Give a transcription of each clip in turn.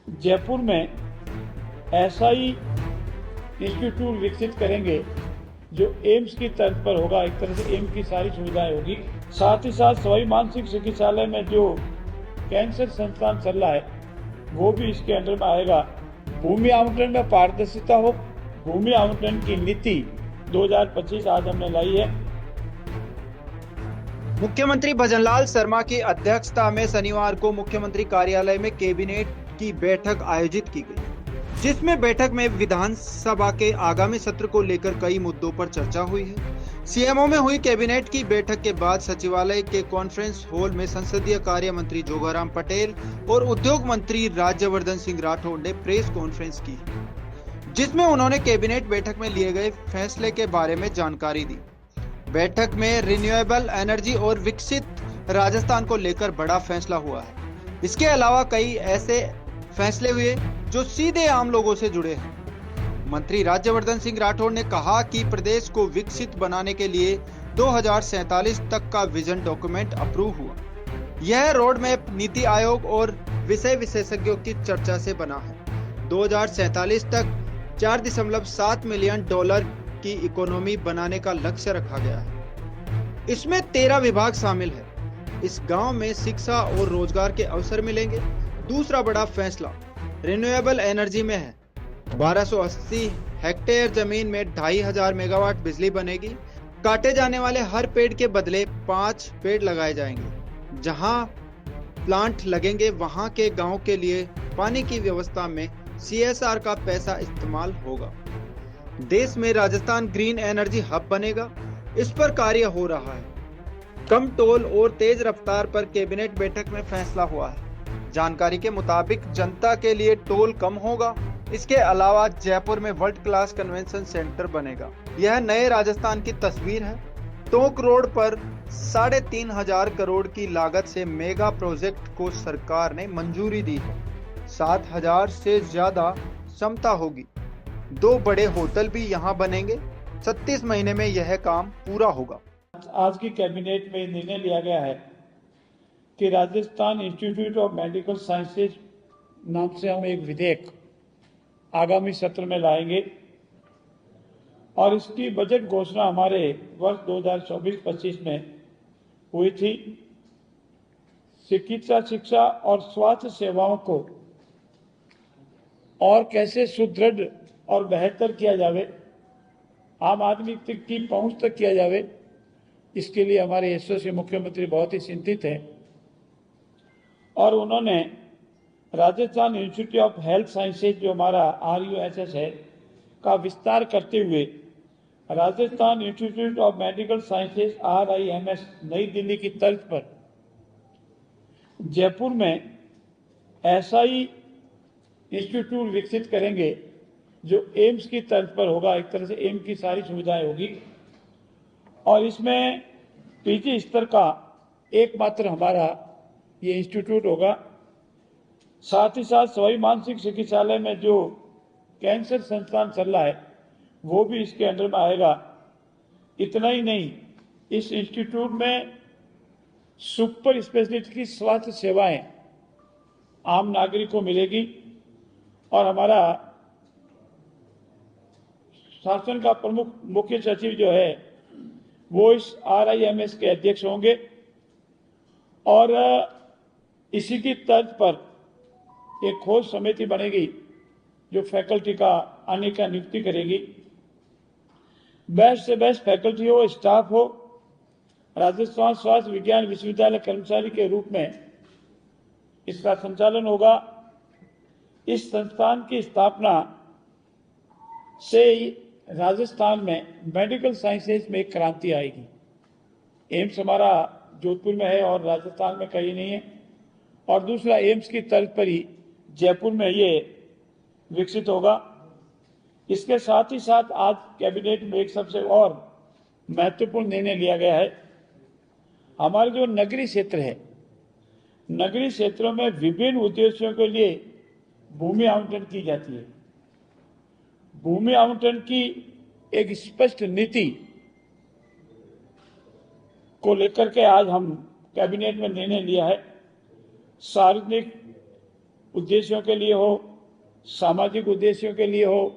जयपुर में ऐसा ही इंस्टीट्यूट विकसित करेंगे जो एम्स की तर्ज पर होगा। एक तरह से एम्स की सारी सुविधाएं होगी। साथ ही साथ सवाई मानसिंह चिकित्सालय में जो कैंसर संस्थान चल रहा है वो भी इसके अंडर में आएगा। भूमि आवंटन में पारदर्शिता हो। भूमि आवंटन की नीति 2025 आज हमने लाई है। मुख्यमंत्री भजनलाल शर्मा की अध्यक्षता में शनिवार को मुख्यमंत्री कार्यालय में कैबिनेट की बैठक आयोजित की गई, जिसमें बैठक में विधानसभा के आगामी सत्र को लेकर कई मुद्दों पर चर्चा हुई है। सीएमओ में हुई कैबिनेट की बैठक के बाद सचिवालय के कॉन्फ्रेंस हॉल में संसदीय कार्य मंत्री जोगाराम पटेल और उद्योग मंत्री राज्यवर्धन सिंह राठौड़ ने प्रेस कॉन्फ्रेंस की, जिसमें उन्होंने कैबिनेट बैठक में लिए गए फैसले के बारे में जानकारी दी। बैठक में रिन्यूएबल एनर्जी और विकसित राजस्थान को लेकर बड़ा फैसला हुआ है। इसके अलावा कई ऐसे फैसले हुए जो सीधे आम लोगों से जुड़े हैं। मंत्री राज्यवर्धन सिंह राठौड़ ने कहा कि प्रदेश को विकसित बनाने के लिए 2047 तक का विजन डॉक्यूमेंट अप्रूव हुआ। यह रोड मैप नीति आयोग और विषय विशेषज्ञों की चर्चा से बना है। 2047 तक $4.7 मिलियन की इकोनॉमी बनाने का लक्ष्य रखा गया है। इसमें 13 विभाग शामिल है। इस गांव में शिक्षा और रोजगार के अवसर मिलेंगे। दूसरा बड़ा फैसला रिन्यूएबल एनर्जी में है। 1280 हेक्टेयर जमीन में 2500 मेगावाट बिजली बनेगी। काटे जाने वाले हर पेड़ के बदले 5 पेड़ लगाए जाएंगे। जहां प्लांट लगेंगे वहां के गांव के लिए पानी की व्यवस्था में CSR का पैसा इस्तेमाल होगा। देश में राजस्थान ग्रीन एनर्जी हब बनेगा। इस पर कार्य हो रहा है। कम टोल और तेज रफ्तार पर कैबिनेट बैठक में फैसला हुआ है। जानकारी के मुताबिक जनता के लिए टोल कम होगा। इसके अलावा जयपुर में वर्ल्ड क्लास कन्वेंशन सेंटर बनेगा। यह नए राजस्थान की तस्वीर है। टोंक रोड पर 3,500 करोड़ की लागत से मेगा प्रोजेक्ट को सरकार ने मंजूरी दी है। 7,000 से ज्यादा क्षमता होगी। 2 बड़े होटल भी यहां बनेंगे। 36 महीने में यह काम पूरा होगा। आज की कैबिनेट में निर्णय लिया गया है कि Rajasthan institute of medical sciences नाम से हम एक विधेयक आगामी सत्र में लाएंगे और इसकी बजट घोषणा हमारे वर्ष 2024-25 में हुई थी। चिकित्सा शिक्षा और स्वास्थ्य सेवाओं को और कैसे सुदृढ़ और बेहतर किया जावे, आम आदमी तक की पहुंच तक किया जावे, इसके लिए हमारे यशस्वी मुख्यमंत्री बहुत ही चिंतित हैं और उन्होंने Rajasthan institute of health sciences जो हमारा RUSS है का विस्तार करते हुए Rajasthan institute of medical sciences RIMS नई दिल्ली की तर्ज पर जयपुर में ऐसा ही इंस्टीट्यूट विकसित करेंगे जो एम्स की तर्ज पर होगा। एक तरह से एम्स की सारी सुविधाएं होगी और इसमें PG स्तर का एकमात्र हमारा ये इंस्टीट्यूट होगा। साथ ही साथ सवाई मानसिंह चिकित्सालय में जो कैंसर संस्थान चल रहा है वो भी इसके अंडर में आएगा। इतना ही नहीं, इस इंस्टीट्यूट में सुपर स्पेशलिस्ट की स्वास्थ्य सेवाएं आम नागरिक को मिलेगी और हमारा शासन का प्रमुख मुख्य सचिव जो है वो इस RIMS के अध्यक्ष होंगे और इसी की तर्ज पर एक खोज समिति बनेगी जो फैकल्टी का आने का नियुक्ति करेगी। बेस्ट से बेस्ट फैकल्टी हो, स्टाफ हो। राजस्थान स्वास्थ्य विज्ञान विश्वविद्यालय कर्मचारी के रूप में इसका संचालन होगा। इस संस्थान की स्थापना से राजस्थान में मेडिकल साइंसेज में एक क्रांति आएगी। एम्स हमारा जोधपुर में है और राजस्थान में कहीं नहीं है और दूसरा एम्स की तर्ज पर ही जयपुर में ये विकसित होगा। इसके साथ ही साथ आज कैबिनेट में एक सबसे और महत्वपूर्ण निर्णय लिया गया है। हमारे जो नगरीय क्षेत्र है, नगरीय क्षेत्रों में विभिन्न उद्देश्यों के लिए भूमि आवंटन की जाती है। भूमि आवंटन की एक स्पष्ट नीति को लेकर के आज हम कैबिनेट में निर्णय लिया है। सार्वजनिक उद्देश्यों के लिए हो, सामाजिक उद्देश्यों के लिए हो,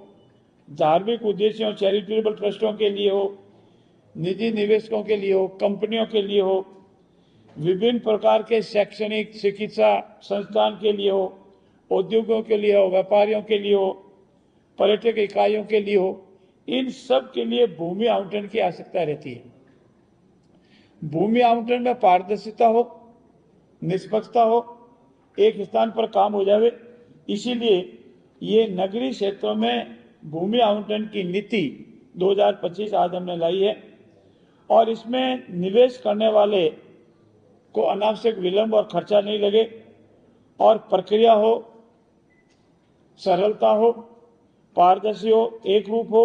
धार्मिक उद्देश्यों चैरिटेबल ट्रस्टों के लिए हो, निजी निवेशकों के लिए हो, कंपनियों के लिए हो, विभिन्न प्रकार के शैक्षणिक चिकित्सा संस्थान के लिए हो, उद्योगों के लिए हो, व्यापारियों के लिए हो, पर्यटक इकाइयों के लिए हो, इन सब के लिए भूमि आवंटन की आवश्यकता रहती है। भूमि आवंटन में पारदर्शिता हो, निष्पक्षता हो, एक स्थान पर काम हो जावे, इसीलिए ये नगरीय क्षेत्रों में भूमि आवंटन की नीति 2025 आज हमने लाई है और इसमें निवेश करने वाले को अनावश्यक विलंब और खर्चा नहीं लगे और प्रक्रिया हो, सरलता हो, पारदर्शी हो, एक रूप हो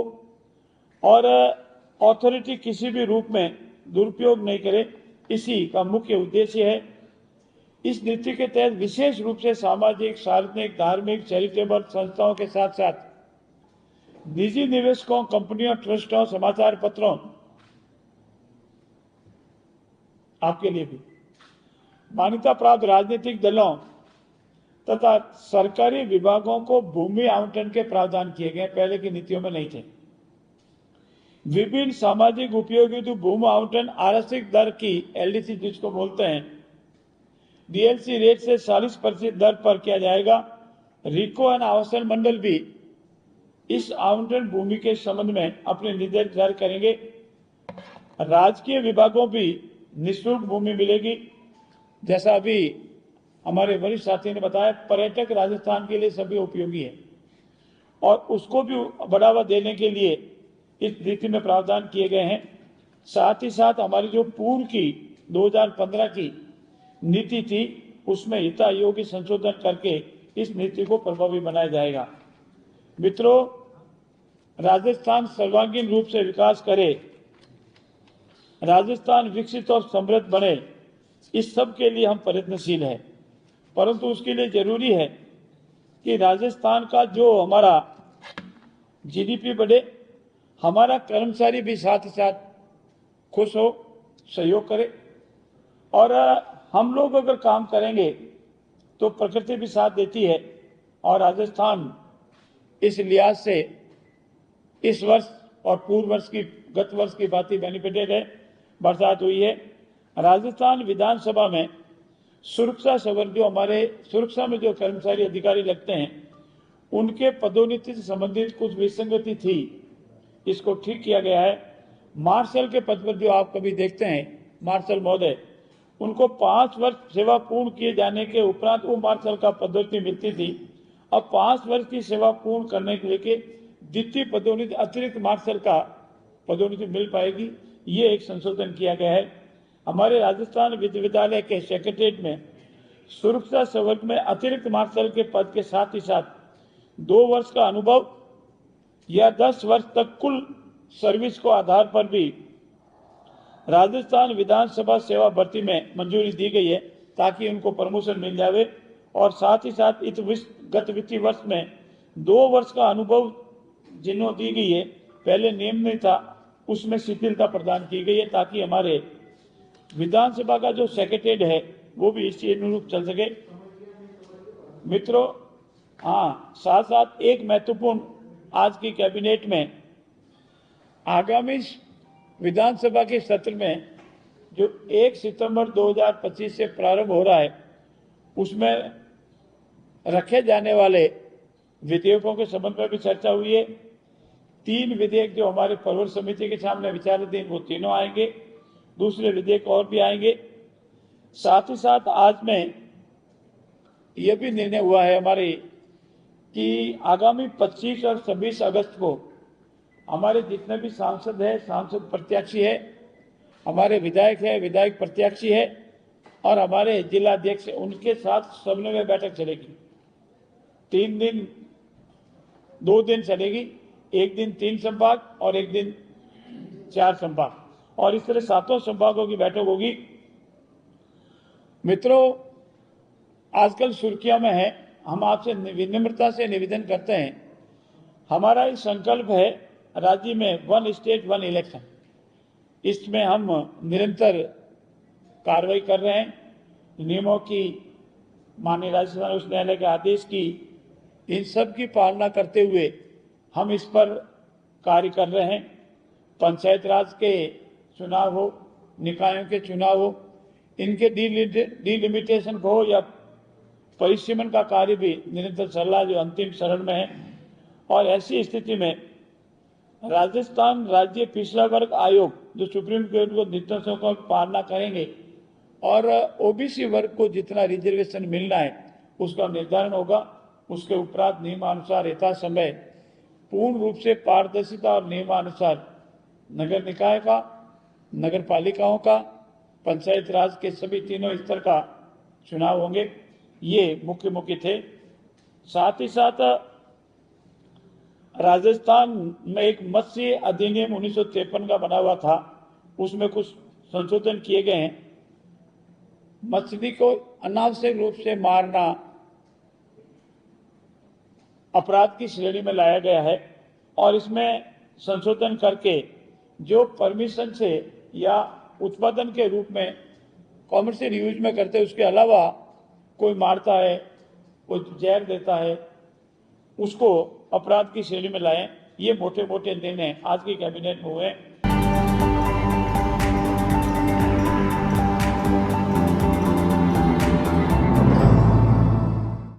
और अथॉरिटी किसी भी रूप में दुरुपयोग नहीं करे, इसी का मुख्य उद्देश्य है। इस नीति के तहत विशेष रूप से सामाजिक, सार्वजनिक, धार्मिक, चैरिटेबल संस्थाओं के साथ साथ निजी निवेशकों, कंपनियों, ट्रस्टों, समाचार पत्रों, आपके लिए भी मान्यता प्राप्त राजनीतिक दलों तथा सरकारी विभागों को भूमि आवंटन के प्रावधान किए गए, पहले की नीतियों में नहीं थे। विभिन्न सामाजिक उपयोगी भूमि आवंटन आरक्षित दर की एलडीसी जिसको बोलते हैं, डीएलसी रेट से 40% दर पर किया जाएगा। रिको एंड आवासन मंडल भी इस आवंटन भूमि के संबंध में अपने निर्देश जारी करेंगे। राजकीय विभागों भी निःशुल्क भूमि मिलेगी, जैसा अभी हमारे वरिष्ठ साथी ने बताया। पर्यटक राजस्थान के लिए सभी उपयोगी है और उसको भी बढ़ावा देने के लिए इस नीति में प्रावधान किए गए हैं। साथ ही साथ हमारी जो पूर्व की 2015 की नीति थी, उसमें हितायोगी संशोधन करके इस नीति को प्रभावी बनाया जाएगा। मित्रों, राजस्थान सर्वांगीण रूप से विकास करे, राजस्थान विकसित और समृद्ध बने, इस सब के लिए हम प्रयत्नशील हैं, परंतु उसके लिए जरूरी है कि राजस्थान का जो हमारा जीडीपी बढ़े, हमारा कर्मचारी भी साथ ही साथ खुश हो, सहयोग करे और हम लोग अगर काम करेंगे तो प्रकृति भी साथ देती है। और राजस्थान इस लिहाज से इस वर्ष और पूर्व वर्ष की गत वर्ष की भांति बेनिफिटेड है, बरसात हुई है। राजस्थान विधानसभा में सुरक्षा सवर्ग जो हमारे सुरक्षा में जो कर्मचारी अधिकारी लगते हैं, उनके पदोन्नति से संबंधित कुछ विसंगति थी, इसको ठीक किया गया है। मार्शल के पद पर जो आप कभी देखते हैं, मार्शल महोदय, उनको 5 वर्ष सेवा पूर्ण किए जाने के उपरांत वो मार्शल का पदोन्नति मिलती थी। अब 5 वर्ष की सेवा पूर्ण करने के लिए द्वितीय पदोन्नति अतिरिक्त मार्शल का पदोन्नति मिल पाएगी, ये एक संशोधन किया गया है। हमारे राजस्थान विश्वविद्यालय के सेक्रेटरीट में सुरक्षा संवर्ग में अतिरिक्त मार्शल के पद के साथ ही साथ 2 वर्ष का अनुभव या 10 वर्ष तक कुल सर्विस को आधार पर भी राजस्थान विधानसभा सेवा भर्ती में मंजूरी दी गई है, ताकि उनको प्रमोशन मिल जाए। और साथ ही साथ इस गत वित्तीय वर्ष में 2 वर्ष का अनुभव जिन्हों दी गई है, पहले नियम नहीं था, उसमें शिथिलता प्रदान की गई है, ताकि हमारे विधानसभा का जो सेक्रेटरीट है वो भी इसी अनुरूप चल सके। मित्रों, हाँ, साथ साथ एक महत्वपूर्ण आज की कैबिनेट में आगामी विधानसभा के सत्र में जो 1 सितंबर 2025 से प्रारंभ हो रहा है, उसमें रखे जाने वाले विधेयकों के संबंध में भी चर्चा हुई है। 3 विधेयक जो हमारे प्रवर समिति के सामने विचाराधीन, वो तीनों आएंगे, दूसरे विधेयक और भी आएंगे। साथ ही साथ आज में यह भी निर्णय हुआ है हमारे कि आगामी 25 और 26 अगस्त को हमारे जितने भी सांसद है, सांसद प्रत्याशी है, हमारे विधायक है, विधायक प्रत्याशी है और हमारे जिला अध्यक्ष, उनके साथ समन्वय बैठक चलेगी। 3 दिन 2 दिन चलेगी, एक दिन 3 संभाग और एक दिन 4 संभाग, और इस तरह 7 संभागों की बैठक होगी। मित्रों, आजकल सुर्खियों में है, हम आपसे विनम्रता से निवेदन करते हैं, हमारा ये संकल्प है राज्य में 1 स्टेट 1 इलेक्शन। इसमें हम निरंतर कार्रवाई कर रहे हैं, नियमों की माननीय राजस्थान उच्च न्यायालय के आदेश की, इन सब की पालना करते हुए हम इस पर कार्य कर रहे हैं। पंचायत राज के चुनाव हो, निकायों के चुनाव हो, इनके डिलिमिटेशन को हो या परिसीमन का कार्य भी निरंतर चल रहा है, जो अंतिम चरण में है। और ऐसी स्थिति में राजस्थान राज्य पिछड़ा वर्ग आयोग, जो सुप्रीम कोर्ट को निर्देशों का पालना करेंगे और ओबीसी वर्ग को जितना रिजर्वेशन मिलना है उसका निर्धारण होगा। उसके उपरांत नियमानुसार यथा समय पूर्ण रूप से पारदर्शिता और नियमानुसार नगर निकाय का, नगर पालिकाओं का, पंचायत राज के सभी तीनों स्तर का चुनाव होंगे। ये मुख्य थे। साथ ही साथ राजस्थान में एक मत्स्य अधिनियम 1953 का बना हुआ था, उसमें कुछ संशोधन किए गए हैं। मछली को अनावश्यक रूप से मारना अपराध की श्रेणी में लाया गया है और इसमें संशोधन करके जो परमिशन से या उत्पादन के रूप में कॉमर्शियल यूज में करते हैं, उसके अलावा कोई मारता है, कोई जहर देता है, उसको अपराध की श्रेणी में लाएं। ये मोटे निर्णय आज की कैबिनेट में हुए।